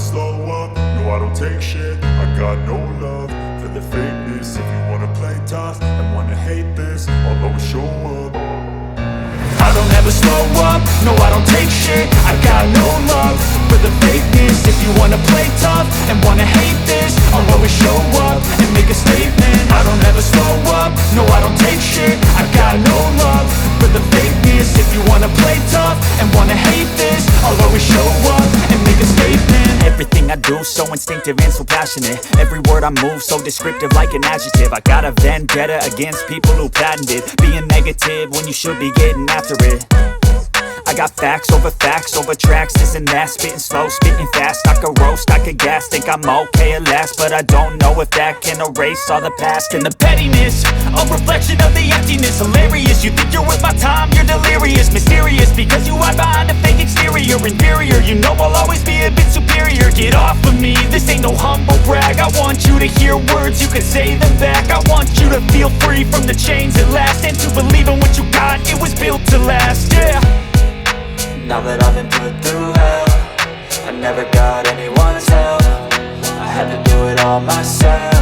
slow up, no I don't take shit. I got no love for the fakeness. If you wanna play tough and wanna hate this, I'll always show up. I don't ever slow up, no I don't take shit. I got no love for the fakeness. If you wanna play tough and wanna hate this, I'll always show up and make a statement. I don't ever slow up, no I don't take shit. I got no love for the fakeness. If you wanna play tough and wanna hate this, I'll always show up and make a statement. Everything I do so instinctive and so passionate. Every word I move so descriptive like an adjective. I got a vendetta against people who patented being negative when you should be getting after it. I got facts over tracks, this and that. Spitting slow, spitting fast. I could roast, I could gas. Think I'm okay at last, but I don't know if that can erase all the past. And the pettiness, a reflection of the emptiness. Hilarious, you think you're worth my time, you're delirious. Mysterious, because you hide behind a fake exterior. Inferior, you know I'll always be a bit superior. Get off of me, this ain't no humble brag. I want you to hear words, you can say them back. I want you to feel free from the chains at last, and to believe in what you got, it was built to last, yeah. Now that I've been put through hell, I never got anyone's help. I had to do it all myself.